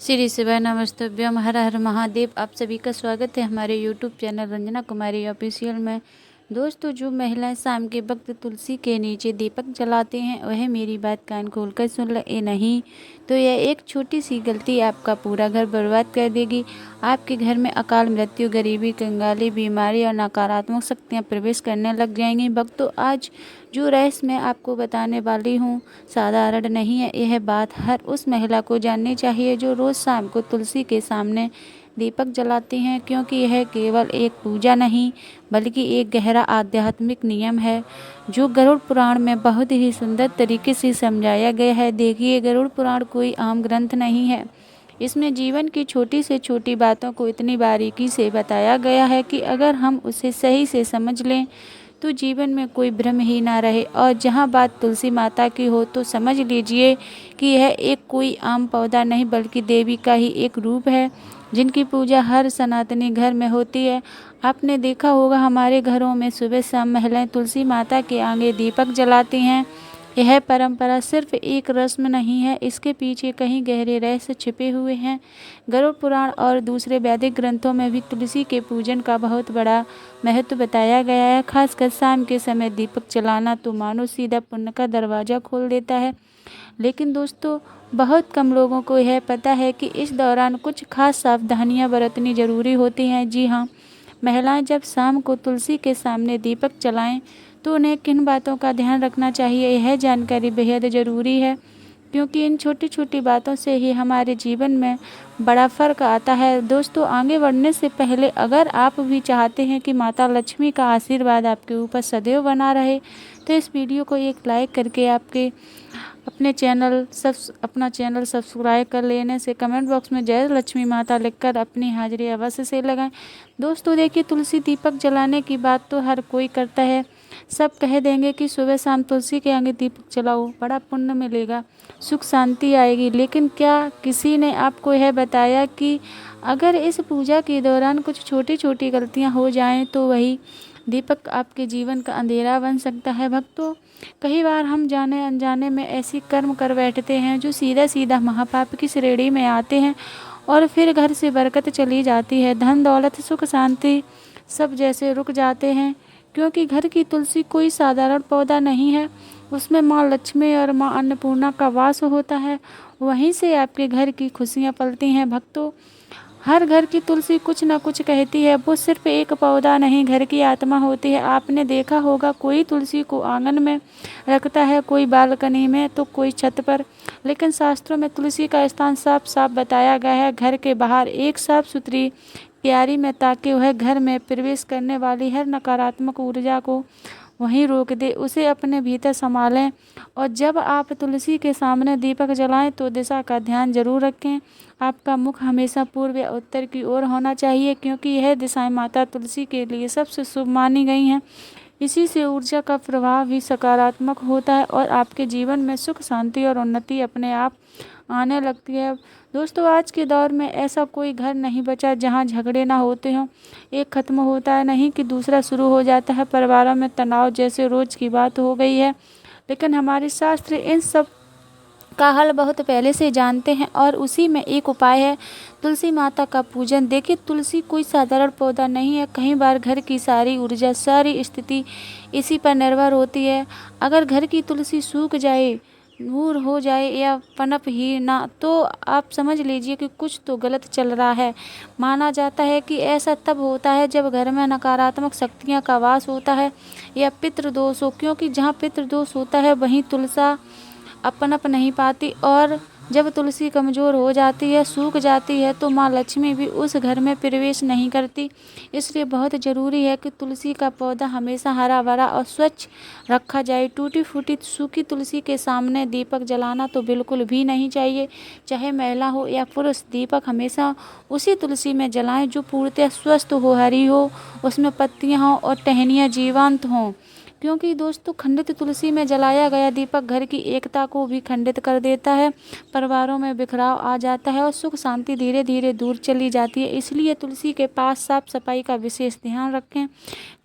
श्री शिवाय नमस्तुभ्यम। हर हर महादेव। आप सभी का स्वागत है हमारे यूट्यूब चैनल रंजना कुमारी ऑफिशियल में। दोस्तों, जो महिलाएं शाम के वक्त तुलसी के नीचे दीपक जलाते हैं वह मेरी बात कान खोलकर सुन ले, नहीं तो यह एक छोटी सी गलती आपका पूरा घर बर्बाद कर देगी। आपके घर में अकाल मृत्यु, गरीबी, कंगाली, बीमारी और नकारात्मक शक्तियां प्रवेश करने लग जाएंगी। भक्तों, आज जो रहस्य मैं आपको बताने वाली हूँ साधारण नहीं है। यह बात हर उस महिला को जाननी चाहिए जो रोज़ शाम को तुलसी के सामने दीपक जलाती हैं, क्योंकि यह केवल एक पूजा नहीं बल्कि एक गहरा आध्यात्मिक नियम है जो गरुड़ पुराण में बहुत ही सुंदर तरीके से समझाया गया है। देखिए, गरुड़ पुराण कोई आम ग्रंथ नहीं है। इसमें जीवन की छोटी से छोटी बातों को इतनी बारीकी से बताया गया है कि अगर हम उसे सही से समझ लें तो जीवन में कोई भ्रम ही ना रहे। और जहाँ बात तुलसी माता की हो तो समझ लीजिए कि यह एक कोई आम पौधा नहीं बल्कि देवी का ही एक रूप है जिनकी पूजा हर सनातनी घर में होती है। आपने देखा होगा हमारे घरों में सुबह शाम महिलाएं तुलसी माता के आगे दीपक जलाती हैं। यह परंपरा सिर्फ एक रस्म नहीं है, इसके पीछे कहीं गहरे रहस्य छिपे हुए हैं। गरुड़ पुराण और दूसरे वैदिक ग्रंथों में भी तुलसी के पूजन का बहुत बड़ा महत्व बताया गया है। खासकर शाम के समय दीपक जलाना तो मानो सीधा पुण्य का दरवाजा खोल देता है। लेकिन दोस्तों, बहुत कम लोगों को यह पता है कि इस दौरान कुछ खास सावधानियां बरतनी जरूरी होती हैं। जी हाँ, महिलाएं जब शाम को तुलसी के सामने दीपक जलाएं तो उन्हें किन बातों का ध्यान रखना चाहिए, यह जानकारी बेहद ज़रूरी है, क्योंकि इन छोटी छोटी बातों से ही हमारे जीवन में बड़ा फर्क आता है। दोस्तों, आगे बढ़ने से पहले अगर आप भी चाहते हैं कि माता लक्ष्मी का आशीर्वाद आपके ऊपर सदैव बना रहे तो इस वीडियो को एक लाइक करके अपना चैनल सब्सक्राइब कर लेने से कमेंट बॉक्स में जय लक्ष्मी माता लिखकर अपनी हाजिरी अवश्य से लगाएं। दोस्तों देखिए, तुलसी दीपक जलाने की बात तो हर कोई करता है। सब कह देंगे कि सुबह शाम तुलसी के आगे दीपक जलाओ, बड़ा पुण्य मिलेगा, सुख शांति आएगी। लेकिन क्या किसी ने आपको यह बताया कि अगर इस पूजा के दौरान कुछ छोटी छोटी गलतियां हो जाएं तो वही दीपक आपके जीवन का अंधेरा बन सकता है। भक्तों, कई बार हम जाने अनजाने में ऐसी कर्म कर बैठते हैं जो सीधा सीधा महापाप की श्रेणी में आते हैं और फिर घर से बरकत चली जाती है, धन दौलत सुख शांति सब जैसे रुक जाते हैं। क्योंकि घर की तुलसी कोई साधारण पौधा नहीं है, उसमें माँ लक्ष्मी और माँ अन्नपूर्णा का वास होता है। वहीं से आपके घर की खुशियाँ पलती हैं। भक्तों, हर घर की तुलसी कुछ न कुछ कहती है। वो सिर्फ एक पौधा नहीं, घर की आत्मा होती है। आपने देखा होगा कोई तुलसी को आंगन में रखता है, कोई बालकनी में तो कोई छत पर, लेकिन शास्त्रों में तुलसी का स्थान साफ साफ बताया गया है, घर के बाहर एक साफ सुथरी क्यारी में, ताकि वह घर में प्रवेश करने वाली हर नकारात्मक ऊर्जा को वहीं रोक दे, उसे अपने भीतर संभालें। और जब आप तुलसी के सामने दीपक जलाएं तो दिशा का ध्यान जरूर रखें। आपका मुख हमेशा पूर्व या उत्तर की ओर होना चाहिए, क्योंकि यह दिशाएं माता तुलसी के लिए सबसे शुभ मानी गई हैं। इसी से ऊर्जा का प्रभाव भी सकारात्मक होता है और आपके जीवन में सुख शांति और उन्नति अपने आप आने लगती है। दोस्तों, आज के दौर में ऐसा कोई घर नहीं बचा जहां झगड़े ना होते हों। एक खत्म होता है नहीं कि दूसरा शुरू हो जाता है। परिवारों में तनाव जैसे रोज की बात हो गई है, लेकिन हमारे शास्त्र इन सब का हल बहुत पहले से जानते हैं और उसी में एक उपाय है, तुलसी माता का पूजन। देखिए, तुलसी कोई साधारण पौधा नहीं है। कई बार घर की सारी ऊर्जा, सारी स्थिति इसी पर निर्भर होती है। अगर घर की तुलसी सूख जाए, दूर हो जाए या पनप ही ना, तो आप समझ लीजिए कि कुछ तो गलत चल रहा है। माना जाता है कि ऐसा तब होता है जब घर में नकारात्मक शक्तियां का वास होता है या पितृदोष हो, क्योंकि जहाँ पितृदोष होता है वहीं तुलसा अपनप नहीं पाती। और जब तुलसी कमज़ोर हो जाती है, सूख जाती है, तो माँ लक्ष्मी भी उस घर में प्रवेश नहीं करती। इसलिए बहुत ज़रूरी है कि तुलसी का पौधा हमेशा हरा भरा और स्वच्छ रखा जाए। टूटी फूटी सूखी तुलसी के सामने दीपक जलाना तो बिल्कुल भी नहीं चाहिए। चाहे महिला हो या पुरुष, दीपक हमेशा उसी तुलसी में जलाएं जो पूर्णतः स्वस्थ हो, हरी हो, उसमें पत्तियाँ हों और टहनियाँ जीवंत हों। क्योंकि दोस्तों, खंडित तुलसी में जलाया गया दीपक घर की एकता को भी खंडित कर देता है, परिवारों में बिखराव आ जाता है और सुख शांति धीरे धीरे दूर चली जाती है। इसलिए तुलसी के पास साफ सफाई का विशेष ध्यान रखें,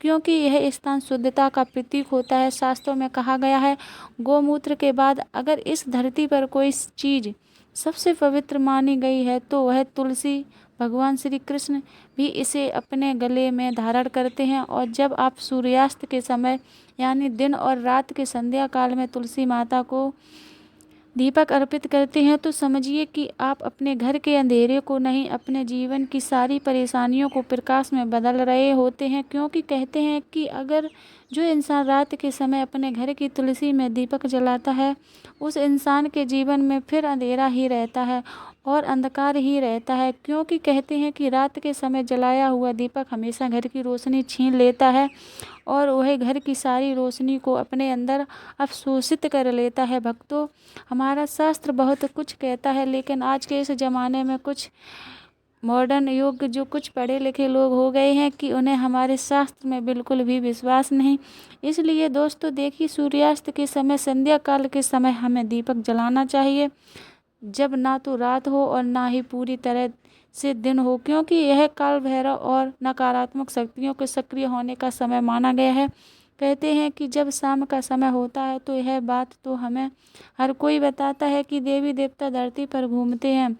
क्योंकि यह स्थान शुद्धता का प्रतीक होता है। शास्त्रों में कहा गया है, गौमूत्र के बाद अगर इस धरती पर कोई चीज़ सबसे पवित्र मानी गई है तो वह तुलसी भगवान श्री कृष्ण भी इसे अपने गले में धारण करते हैं। और जब आप सूर्यास्त के समय यानी दिन और रात के संध्या काल में तुलसी माता को दीपक अर्पित करते हैं तो समझिए कि आप अपने घर के अंधेरे को नहीं, अपने जीवन की सारी परेशानियों को प्रकाश में बदल रहे होते हैं। क्योंकि कहते हैं कि अगर जो इंसान रात के समय अपने घर की तुलसी में दीपक जलाता है, उस इंसान के जीवन में फिर अंधेरा ही रहता है और अंधकार ही रहता है। क्योंकि कहते हैं कि रात के समय जलाया हुआ दीपक हमेशा घर की रोशनी छीन लेता है और वह घर की सारी रोशनी को अपने अंदर अवशोषित कर लेता है। भक्तों, हमारा शास्त्र बहुत कुछ कहता है, लेकिन आज के इस ज़माने में कुछ मॉडर्न युग जो कुछ पढ़े लिखे लोग हो गए हैं कि उन्हें हमारे शास्त्र में बिल्कुल भी विश्वास नहीं। इसलिए दोस्तों देखिए, सूर्यास्त के समय, संध्या काल के समय हमें दीपक जलाना चाहिए, जब ना तो रात हो और ना ही पूरी तरह से दिन हो। क्योंकि यह काल भैरव और नकारात्मक शक्तियों के सक्रिय होने का समय माना गया है। कहते हैं कि जब शाम का समय होता है तो यह बात तो हमें हर कोई बताता है कि देवी देवता धरती पर घूमते हैं।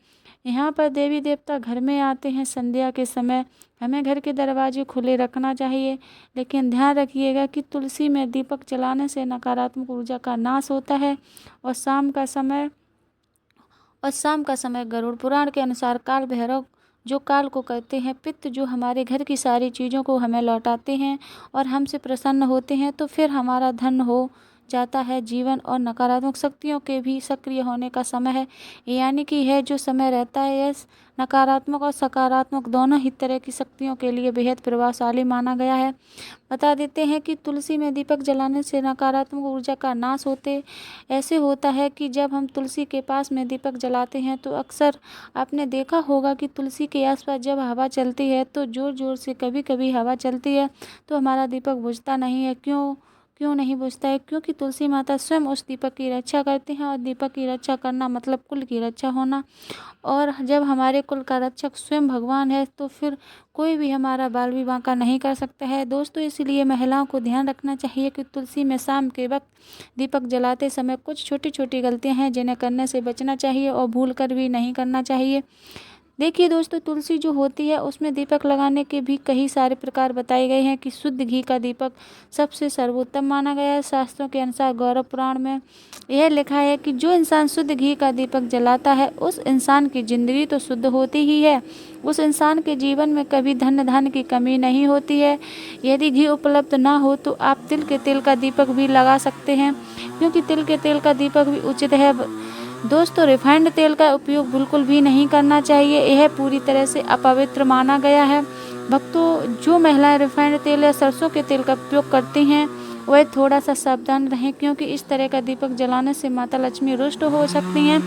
यहाँ पर देवी देवता घर में आते हैं। संध्या के समय हमें घर के दरवाजे खुले रखना चाहिए, लेकिन ध्यान रखिएगा कि तुलसी में दीपक जलाने से नकारात्मक ऊर्जा का नाश होता है। और शाम का समय गरुड़ पुराण के अनुसार काल भैरव जो काल को करते हैं पित्त, जो हमारे घर की सारी चीज़ों को हमें लौटाते हैं और हमसे प्रसन्न होते हैं, तो फिर हमारा धन हो जाता है जीवन। और नकारात्मक शक्तियों के भी सक्रिय होने का समय है। यानी कि यह जो समय रहता है, यह नकारात्मक और सकारात्मक दोनों ही तरह की शक्तियों के लिए बेहद प्रभावशाली माना गया है। बता देते हैं कि तुलसी में दीपक जलाने से नकारात्मक ऊर्जा का नाश होते ऐसे होता है कि जब हम तुलसी के पास में दीपक जलाते हैं तो अक्सर आपने देखा होगा कि तुलसी के आसपास जब हवा चलती है तो ज़ोर ज़ोर से कभी कभी हवा चलती है तो हमारा दीपक बुझता नहीं है। क्यों नहीं बुझता है? क्योंकि तुलसी माता स्वयं उस दीपक की रक्षा करते हैं, और दीपक की रक्षा करना मतलब कुल की रक्षा होना। और जब हमारे कुल का रक्षक स्वयं भगवान है तो फिर कोई भी हमारा बाल भी बांका नहीं कर सकता है। दोस्तों, इसलिए महिलाओं को ध्यान रखना चाहिए कि तुलसी में शाम के वक्त दीपक जलाते समय कुछ छोटी छोटी गलतियां हैं जिन्हें करने से बचना चाहिए और भूल कर भी नहीं करना चाहिए। देखिए दोस्तों, तुलसी जो होती है उसमें दीपक लगाने के भी कई सारे प्रकार बताए गए हैं कि शुद्ध घी का दीपक सबसे सर्वोत्तम माना गया है। शास्त्रों के अनुसार गौरव पुराण में यह लिखा है कि जो इंसान शुद्ध घी का दीपक जलाता है उस इंसान की जिंदगी तो शुद्ध होती ही है, उस इंसान के जीवन में कभी धन की कमी नहीं होती है। यदि घी उपलब्ध ना हो तो आप तिल के तेल का दीपक भी लगा सकते हैं, क्योंकि तिल के तेल का दीपक भी उचित है। दोस्तों, रिफाइंड तेल का उपयोग बिल्कुल भी नहीं करना चाहिए, यह पूरी तरह से अपवित्र माना गया है। भक्तों, जो महिलाएं रिफाइंड तेल या सरसों के तेल का उपयोग करती हैं वह थोड़ा सा सावधान रहें, क्योंकि इस तरह का दीपक जलाने से माता लक्ष्मी रुष्ट हो सकती हैं,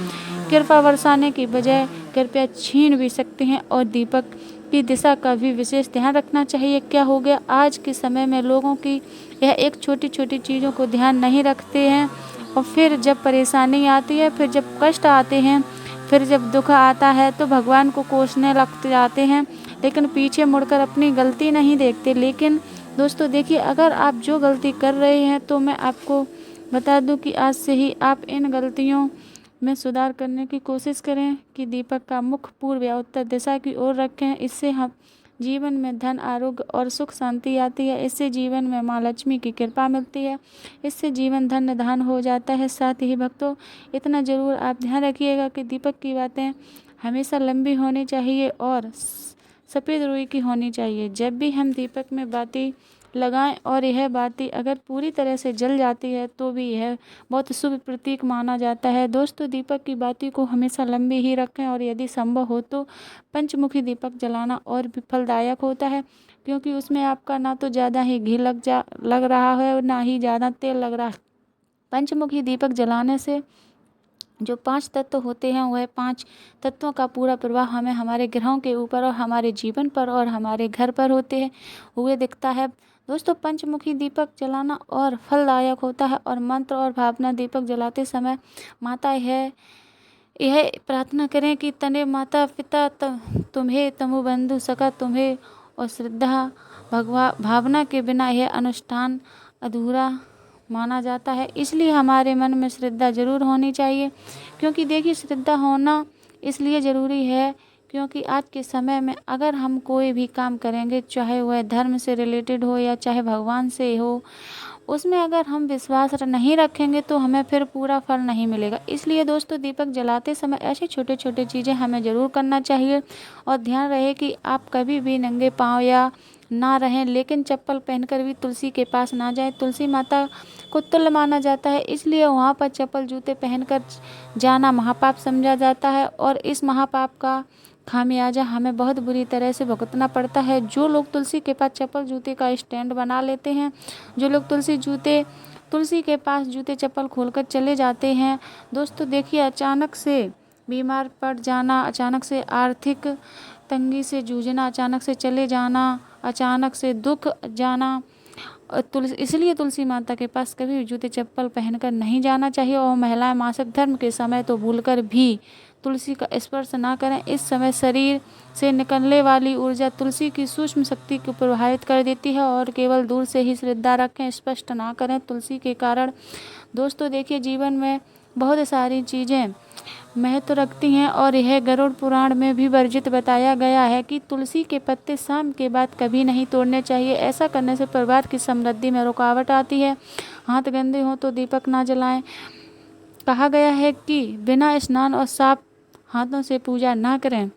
कृपा बरसाने की बजाय कृपया छीन भी सकती हैं। और दीपक की दिशा का भी विशेष ध्यान रखना चाहिए। क्या हो गया, आज के समय में लोगों की यह एक छोटी छोटी चीज़ों को ध्यान नहीं रखते हैं, और फिर जब परेशानी आती है, फिर जब कष्ट आते हैं, फिर जब दुख आता है तो भगवान को कोसने लग जाते हैं, लेकिन पीछे मुड़कर अपनी गलती नहीं देखते। लेकिन दोस्तों देखिए, अगर आप जो गलती कर रहे हैं तो मैं आपको बता दूं कि आज से ही आप इन गलतियों में सुधार करने की कोशिश करें कि दीपक का मुख पूर्व या उत्तर दिशा की ओर रखें। इससे हम जीवन में धन, आरोग्य और सुख शांति आती है। इससे जीवन में माँ लक्ष्मी की कृपा मिलती है। इससे जीवन धन्य धान हो जाता है। साथ ही भक्तों, इतना ज़रूर आप ध्यान रखिएगा कि दीपक की बातें हमेशा लंबी होनी चाहिए और सफ़ेद रुई की होनी चाहिए। जब भी हम दीपक में बाती लगाएं और यह बाती अगर पूरी तरह से जल जाती है तो भी यह बहुत शुभ प्रतीक माना जाता है। दोस्तों, दीपक की बाती को हमेशा लंबी ही रखें, और यदि संभव हो तो पंचमुखी दीपक जलाना और भी फलदायक होता है, क्योंकि उसमें आपका ना तो ज़्यादा ही घी लग रहा है और ना ही ज़्यादा तेल लग रहा है। पंचमुखी दीपक जलाने से जो 5 तत्व होते हैं वह 5 तत्वों का पूरा प्रभाव हमें हमारे ग्रहों के ऊपर और हमारे जीवन पर और हमारे घर पर होते हुए दिखता है। दोस्तों, पंचमुखी दीपक जलाना और फलदायक होता है, और मंत्र और भावना दीपक जलाते समय माता यह प्रार्थना करें कि तने माता पिता तुम्हें, तमु बंधु सखा तुम्हें, और श्रद्धा भावना के बिना यह अनुष्ठान अधूरा माना जाता है। इसलिए हमारे मन में श्रद्धा जरूर होनी चाहिए, क्योंकि देखिए, श्रद्धा होना इसलिए ज़रूरी है, क्योंकि आज के समय में अगर हम कोई भी काम करेंगे, चाहे वह धर्म से रिलेटेड हो या चाहे भगवान से हो, उसमें अगर हम विश्वास नहीं रखेंगे तो हमें फिर पूरा फल नहीं मिलेगा। इसलिए दोस्तों, दीपक जलाते समय ऐसी छोटे छोटे चीज़ें हमें ज़रूर करना चाहिए। और ध्यान रहे कि आप कभी भी नंगे पाँव या ना रहें, लेकिन चप्पल पहनकर भी तुलसी के पास ना जाएं। तुलसी माता को तुल्य माना जाता है, इसलिए वहाँ पर चप्पल जूते पहनकर जाना महापाप समझा जाता है। और इस महापाप का खामियाजा हमें बहुत बुरी तरह से भुगतना पड़ता है। जो लोग तुलसी के पास चप्पल जूते का स्टैंड बना लेते हैं, जो लोग तुलसी के पास जूते चप्पल खोलकर चले जाते हैं, दोस्तों देखिए, अचानक से बीमार पड़ जाना, अचानक से आर्थिक तंगी से जूझना, अचानक से चले जाना, अचानक से दुख जाना, इसलिए तुलसी माता के पास कभी भी जूते चप्पल पहनकर नहीं जाना चाहिए। और महिलाएं मासिक धर्म के समय तो भूलकर भी तुलसी का स्पर्श ना करें। इस समय शरीर से निकलने वाली ऊर्जा तुलसी की सूक्ष्म शक्ति को प्रभावित कर देती है। और केवल दूर से ही श्रद्धा रखें, स्पष्ट ना करें। तुलसी के कारण दोस्तों देखिए, जीवन में बहुत सारी चीज़ें महत्व रखती हैं। और यह गरुड़ पुराण में भी वर्जित बताया गया है कि तुलसी के पत्ते शाम के बाद कभी नहीं तोड़ने चाहिए। ऐसा करने से परिवार की समृद्धि में रुकावट आती है। हाथ गंदे हों तो दीपक ना जलाएं। कहा गया है कि बिना स्नान और साफ हाथों से पूजा ना करें।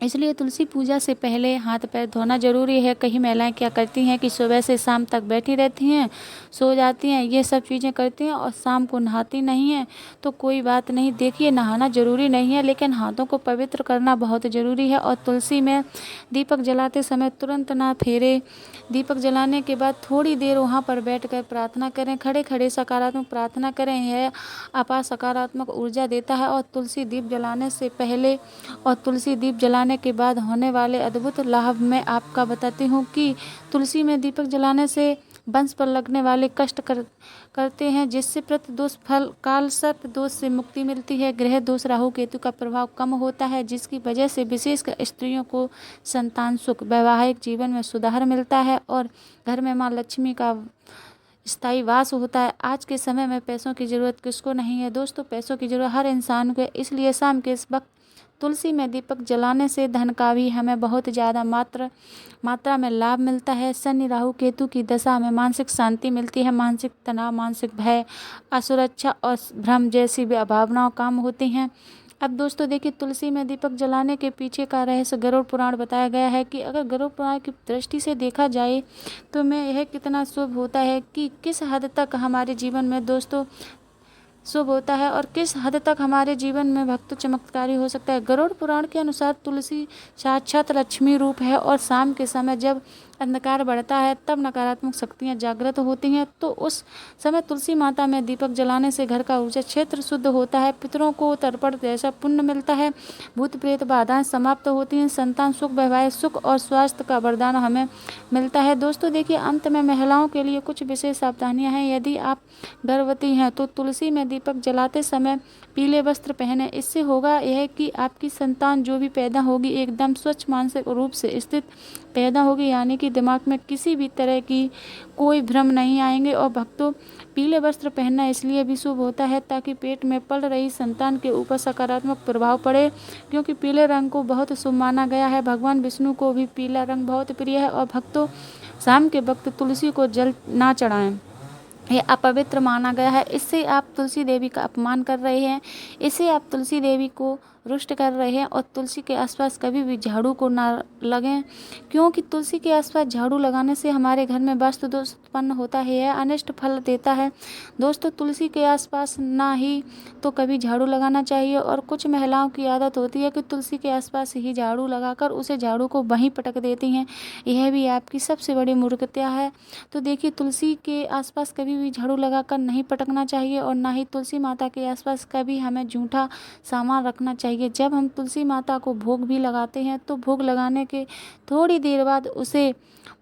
इसलिए तुलसी पूजा से पहले हाथ पैर धोना जरूरी है। कई महिलाएं क्या करती हैं कि सुबह से शाम तक बैठी रहती हैं, सो जाती हैं, ये सब चीज़ें करती हैं और शाम को नहाती नहीं हैं। तो कोई बात नहीं, देखिए, नहाना जरूरी नहीं है, लेकिन हाथों को पवित्र करना बहुत ज़रूरी है। और तुलसी में दीपक जलाते समय तुरंत ना फेरे। दीपक जलाने के बाद थोड़ी देर वहाँ पर बैठकर प्रार्थना करें। खड़े खड़े सकारात्मक प्रार्थना करें, यह अपार सकारात्मक ऊर्जा देता है। और तुलसी दीप जलाने से पहले और तुलसी दीप जलाने के बाद होने वाले अद्भुत लाभ मैं आपका बताती हूँ कि तुलसी में दीपक जलाने से वंश पर लगने वाले कष्ट करते हैं, जिससे प्रतिदोष फल काल सर्प दोष से मुक्ति मिलती है। ग्रह दोष राहु केतु का प्रभाव कम होता है, जिसकी वजह से विशेषकर स्त्रियों को संतान सुख, वैवाहिक जीवन में सुधार मिलता है और घर में माँ लक्ष्मी का स्थायी वास होता है। आज के समय में पैसों की ज़रूरत किसको नहीं है दोस्तों, पैसों की ज़रूरत हर इंसान को है। इसलिए शाम के इस वक्त तुलसी में दीपक जलाने से धन का भी हमें बहुत ज़्यादा मात्रा में लाभ मिलता है। शनि राहु केतु की दशा में मानसिक शांति मिलती है। मानसिक तनाव, मानसिक भय, असुरक्षा और भ्रम जैसी भी भावनाएं कम होती हैं। अब दोस्तों देखिए, तुलसी में दीपक जलाने के पीछे का रहस्य गरुड़ पुराण बताया गया है कि अगर गरुड़ पुराण की दृष्टि से देखा जाए तो में यह कितना शुभ होता है कि किस हद तक हमारे जीवन में दोस्तों शुभ होता है और किस हद तक हमारे जीवन में भक्त चमत्कारी हो सकता है। गरुड़ पुराण के अनुसार तुलसी साक्षात लक्ष्मी रूप है और शाम के समय जब अंधकार बढ़ता है तब नकारात्मक शक्तियाँ जागृत होती हैं। तो उस समय तुलसी माता में दीपक जलाने से घर का ऊर्जा क्षेत्र शुद्ध होता है, पितरों को तर्पण जैसा पुण्य मिलता है, भूत प्रेत बाधाएं समाप्त होती हैं, संतान सुख, वैवाहिक सुख और स्वास्थ्य का वरदान हमें मिलता है। दोस्तों देखिए, अंत में महिलाओं के लिए कुछ विशेष सावधानियाँ हैं। यदि आप गर्भवती हैं तो तुलसी में दीपक जलाते समय पीले वस्त्र पहने। इससे होगा यह कि आपकी संतान जो भी पैदा होगी एकदम स्वच्छ मानसिक रूप से स्थित पैदा होगी, यानी कि दिमाग में किसी भी तरह की कोई भ्रम नहीं आएंगे। और भक्तों, पीले वस्त्र पहनना इसलिए भी शुभ होता है ताकि पेट में पल रही संतान के ऊपर सकारात्मक प्रभाव पड़े, क्योंकि पीले रंग को बहुत शुभ माना गया है। भगवान विष्णु को भी पीला रंग बहुत प्रिय है। और भक्तों, शाम के वक्त तुलसी को जल ना चढ़ाएं, ये अपवित्र माना गया है। इससे आप तुलसी देवी का अपमान कर रहे हैं, इससे आप तुलसी देवी को रुष्ट कर रहे हैं। और तुलसी के आसपास कभी भी झाड़ू को ना लगें, क्योंकि तुलसी के आसपास झाड़ू लगाने से हमारे घर में वास्तु दोष उत्पन्न होता है, यह अनिष्ट फल देता है। दोस्तों, तुलसी के आसपास ना ही तो कभी झाड़ू लगाना चाहिए। और कुछ महिलाओं की आदत होती है कि तुलसी के आसपास ही झाड़ू लगाकर उसे झाड़ू को वहीं पटक देती हैं, यह भी आपकी सबसे बड़ी मूर्खता है। तो देखिए, तुलसी के आसपास कभी भी झाड़ू लगाकर नहीं पटकना चाहिए और ना ही तुलसी माता के आसपास कभी हमें जूठा सामान रखना चाहिए। जब हम तुलसी माता को भोग भी लगाते हैं तो भोग लगाने के थोड़ी देर बाद उसे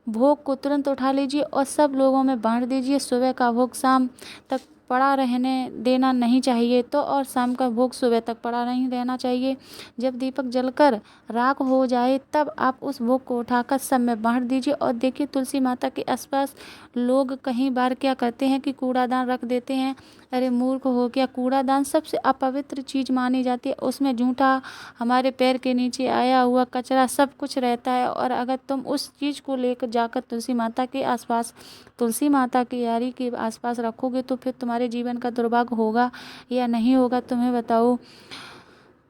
भोग को तुरंत उठा लीजिए और सब लोगों में बांट दीजिए। सुबह का भोग शाम तक पड़ा रहने देना नहीं चाहिए तो और शाम का भोग सुबह तक पड़ा नहीं रहना चाहिए। जब दीपक जलकर राख हो जाए तब आप उस भोग को उठाकर सब में बांट दीजिए। और देखिए, तुलसी माता के आसपास लोग कई बार क्या करते हैं कि कूड़ादान रख देते हैं, अरे मूर्ख हो क्या, कूड़ादान सबसे अपवित्र चीज़ मानी जाती है। उसमें जूठा, हमारे पैर के नीचे आया हुआ कचरा सब कुछ रहता है। और अगर तुम उस चीज़ को लेकर जाकर तुलसी माता के आसपास, तुलसी माता की यारी के आसपास रखोगे तो फिर तुम्हारे जीवन का दुर्भाग्य होगा या नहीं होगा, तुम्हें बताओ।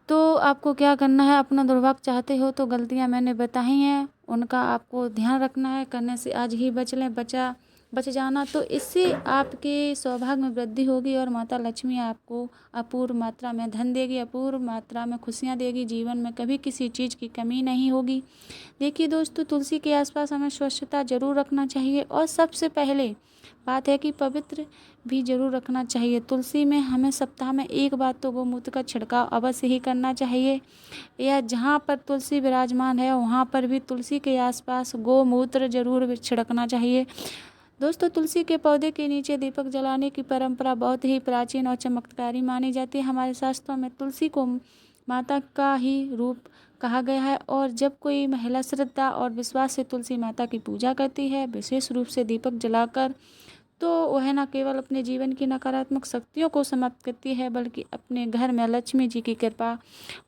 तो आपको क्या करना है, अपना दुर्भाग्य चाहते हो तो गलतियां मैंने बताई हैं, उनका आपको ध्यान रखना है, करने से आज ही बच लें, बच जाना। तो इससे आपके सौभाग्य में वृद्धि होगी और माता लक्ष्मी आपको अपूर्व मात्रा में धन देगी, अपूर्व मात्रा में खुशियां देगी, जीवन में कभी किसी चीज़ की कमी नहीं होगी। देखिए दोस्तों, तुलसी के आसपास हमें स्वच्छता जरूर रखना चाहिए और सबसे पहले बात है कि पवित्र भी जरूर रखना चाहिए। तुलसी में हमें सप्ताह में एक बार तो गोमूत्र का छिड़काव अवश्य ही करना चाहिए, या जहाँ पर तुलसी विराजमान है वहाँ पर भी तुलसी के आसपास गोमूत्र जरूर छिड़कना चाहिए। दोस्तों, तुलसी के पौधे के नीचे दीपक जलाने की परंपरा बहुत ही प्राचीन और चमत्कारी मानी जाती है। हमारे शास्त्रों में तुलसी को माता का ही रूप कहा गया है और जब कोई महिला श्रद्धा और विश्वास से तुलसी माता की पूजा करती है, विशेष रूप से दीपक जलाकर, तो वह न केवल अपने जीवन की नकारात्मक शक्तियों को समाप्त करती है बल्कि अपने घर में लक्ष्मी जी की कृपा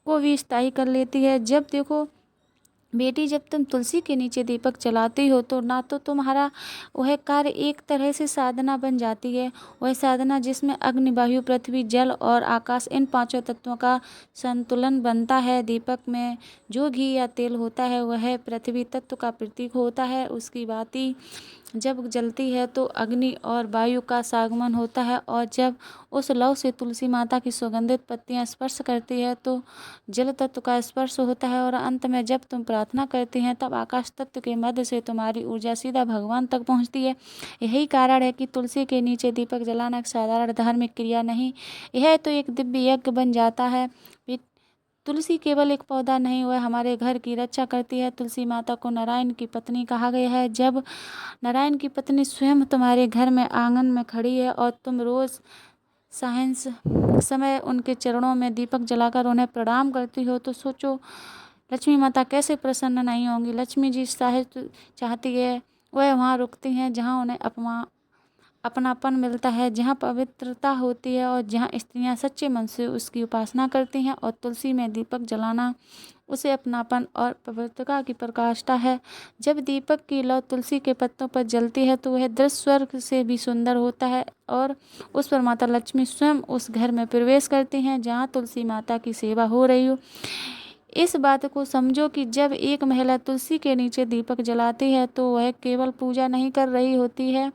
को भी स्थायी कर लेती है। जब देखो बेटी, जब तुम तुलसी के नीचे दीपक जलाती हो तो ना तो तुम्हारा वह कार्य एक तरह से साधना बन जाती है, वह साधना जिसमें अग्नि, वायु, पृथ्वी, जल और आकाश, इन पांचों तत्वों का संतुलन बनता है। दीपक में जो घी या तेल होता है वह पृथ्वी तत्व का प्रतीक होता है। उसकी बाती जब जलती है तो अग्नि और वायु का सागमन होता है और जब उस लौ से तुलसी माता की सुगंधित पत्तियां स्पर्श करती है तो जल तत्व का स्पर्श होता है। और अंत में जब तुम प्रार्थना करती हैं तब आकाश तत्व के मध्य से तुम्हारी ऊर्जा सीधा भगवान तक पहुंचती है। यही कारण है कि तुलसी के नीचे दीपक जलाना एक साधारण धार्मिक क्रिया नहीं, यह तो एक दिव्य यज्ञ बन जाता है। तुलसी केवल एक पौधा नहीं, वह हमारे घर की रक्षा करती है। तुलसी माता को नारायण की पत्नी कहा गया है। जब नारायण की पत्नी स्वयं तुम्हारे घर में आंगन में खड़ी है और तुम रोज सायंस समय उनके चरणों में दीपक जलाकर उन्हें प्रणाम करती हो तो सोचो लक्ष्मी माता कैसे प्रसन्न नहीं होंगी। लक्ष्मी जी साहित्य चाहती है, वह वहाँ रुकती हैं जहाँ उन्हें अपनापन मिलता है, जहाँ पवित्रता होती है और जहाँ स्त्रियाँ सच्चे मन से उसकी उपासना करती हैं। और तुलसी में दीपक जलाना उसे अपनापन और पवित्रता की प्रकाष्ठा है। जब दीपक की लौ तुलसी के पत्तों पर जलती है तो वह दृश्य स्वर्ग से भी सुंदर होता है और उस पर माता लक्ष्मी स्वयं उस घर में प्रवेश करती हैं जहाँ तुलसी माता की सेवा हो रही हो। इस बात को समझो कि जब एक महिला तुलसी के नीचे दीपक जलाती है तो वह केवल पूजा नहीं कर रही होती है,